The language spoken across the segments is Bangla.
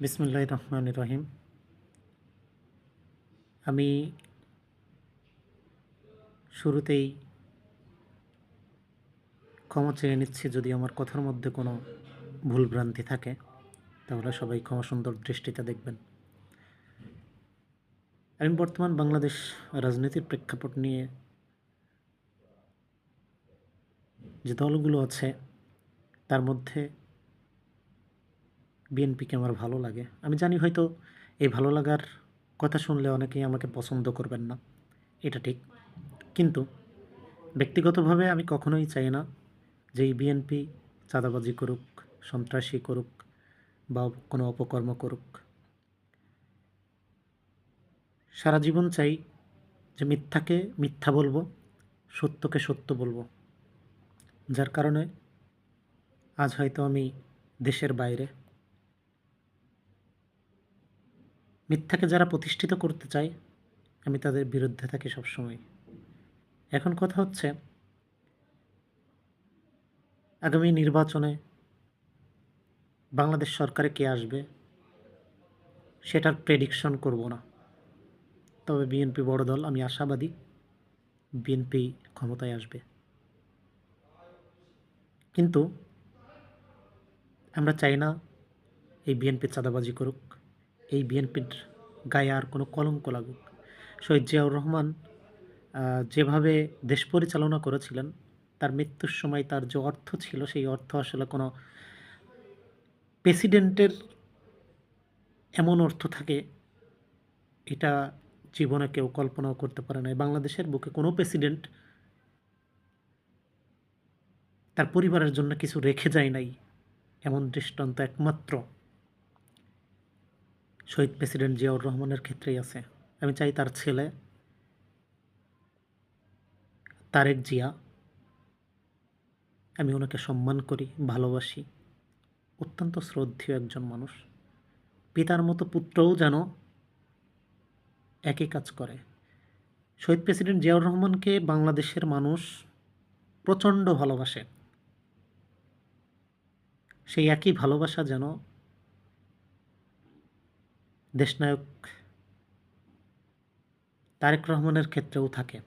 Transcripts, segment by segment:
বিসমিল্লাহির রহমানির রহিম। আমি শুরুতেই ক্ষমা চেয়ে নিচ্ছি যদি আমার কথার মধ্যে কোনো ভুলভ্রান্তি থাকে, তাহলে সবাই ক্ষমা সুন্দর দৃষ্টিতে দেখবেন। আমি বর্তমান বাংলাদেশ রাজনীতির প্রেক্ষাপট নিয়ে যে দলগুলো আছে তার মধ্যে বিএনপিকে আমার ভালো লাগে। আমি জানি হয়তো এই ভালো লাগার কথা শুনলে অনেকেই আমাকে পছন্দ করবেন না, এটা ঠিক। কিন্তু ব্যক্তিগতভাবে আমি কখনোই চাই না যে এই বিএনপি চাঁদাবাজি করুক, সন্ত্রাসী করুক বা কোনো অপকর্ম করুক। সারা জীবন চাই যে মিথ্যাকে মিথ্যা বলবো, সত্যকে সত্য বলবো। যার কারণে আজ হয়তো আমি দেশের বাইরে। মিথ্যাকে যারা প্রতিষ্ঠিত করতে চায় আমি তাদের বিরুদ্ধে থাকি সবসময়। এখন কথা হচ্ছে, আগামী নির্বাচনে বাংলাদেশ সরকারে কে আসবে সেটার প্রেডিকশন করব না। তবে বিএনপি বড় দল, আমি আশাবাদী বিএনপি ক্ষমতায় আসবে। কিন্তু আমরা চাই না এই বিএনপি চাঁদাবাজি করুক, এই বিএনপির গায়ে আর কোনো কলঙ্ক লাগুক। শহীদ জিয়াউর রহমান যেভাবে দেশ পরিচালনা করেছিলেন, তার মৃত্যুর সময় তার যে অর্থ ছিল সেই অর্থ আসলে কোনো প্রেসিডেন্টের এমন অর্থ থাকে এটা জীবনে কেউ কল্পনাও করতে পারে না। বাংলাদেশের বুকে কোনো প্রেসিডেন্ট তার পরিবারের জন্য কিছু রেখে যায় নাই, এমন দৃষ্টান্ত একমাত্র শহীদ প্রেসিডেন্ট জিয়াউর রহমানের ক্ষেত্রেই আছে। আমি চাই তার ছেলে তারেক জিয়া, আমি ওনাকে সম্মান করি, ভালোবাসি, অত্যন্ত শ্রদ্ধেয় একজন মানুষ। পিতার মতো পুত্রও যেন একই কাজ করে। শহীদ প্রেসিডেন্ট জিয়াউর রহমানকে বাংলাদেশের মানুষ প্রচণ্ড ভালোবাসে। সেই একই ভালোবাসা যেন দেশনায়ক তারেক রহমানের ক্ষেত্রেও থাকে।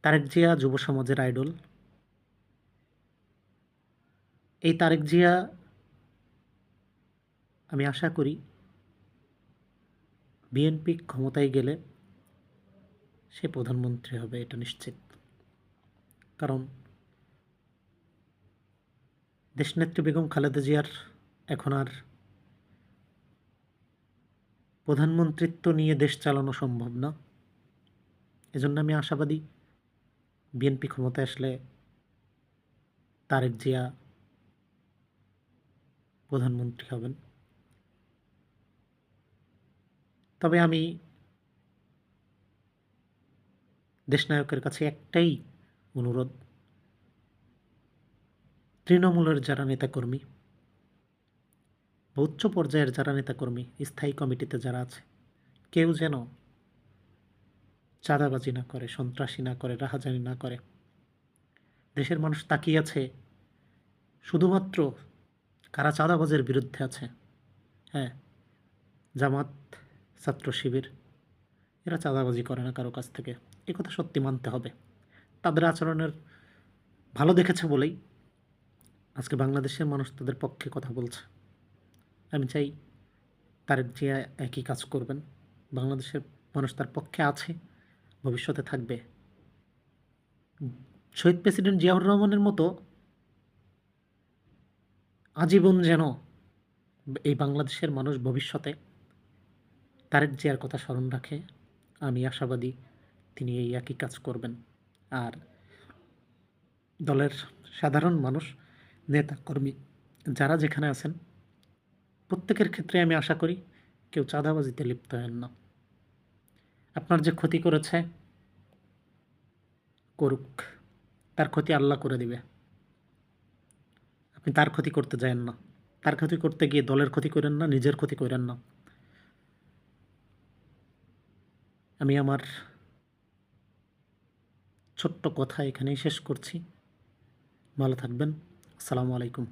তারেক জিয়া যুব সমাজের আইডল। এই তারেক জিয়া, আমি আশা করি বিএনপি ক্ষমতায় গেলে সে প্রধানমন্ত্রী হবে, এটা নিশ্চিত। কারণ দেশনেত্রী বেগম খালেদা জিয়ার এখন আর প্রধানমন্ত্রিত্ব নিয়ে দেশ চালানো সম্ভব না। এজন্য আমি আশাবাদী বিএনপি ক্ষমতায় আসলে তারেক জিয়া প্রধানমন্ত্রী হবেন। তবে আমি দেশনায়কের কাছে একটাই অনুরোধ, তৃণমূলের যারা নেতাকর্মী বা উচ্চ পর্যায়ের যারা নেতাকর্মী, স্থায়ী কমিটিতে যারা আছে, কেউ যেন চাঁদাবাজি না করে, সন্ত্রাসী না করে, রাহাজানি না করে। দেশের মানুষ তাকিয়ে আছে শুধুমাত্র কারা চাঁদাবাজের বিরুদ্ধে আছে। হ্যাঁ, জামাত, ছাত্র শিবির, এরা চাঁদাবাজি করে না কারো কাছ থেকে, এ কথা সত্যি মানতে হবে। তাদের আচরণের ভালো দেখেছে বলেই আজকে বাংলাদেশের মানুষ তাদের পক্ষে কথা বলছে। আমি চাই তারেক জিয়া একই কাজ করবেন। বাংলাদেশের মানুষ তার পক্ষে আছে, ভবিষ্যতে থাকবে। শহীদ প্রেসিডেন্ট জিয়াউর রহমানের মতো আজীবন যেন এই বাংলাদেশের মানুষ ভবিষ্যতে তারেক জিয়ার কথা স্মরণ রাখে, আমি আশাবাদী তিনি এই একই কাজ করবেন। আর দলের সাধারণ মানুষ, নেতা কর্মী যারা যেখানে আছেন, প্রত্যেকের ক্ষেত্রে আমি আশা করি কেউ চাঁদাবাজিতে লিপ্ত হেন না। আপনার যে ক্ষতি করেছে করুক, তার ক্ষতি আল্লাহ করে দিবে। আপনি তার ক্ষতি করতে যায়েন না। তার ক্ষতি করতে গিয়ে দলের ক্ষতি করেন না, নিজের ক্ষতি করেন না। আমি আমার ছোট্ট কথা এখানেই শেষ করছি। ভালো থাকবেন। আসসালামু আলাইকুম।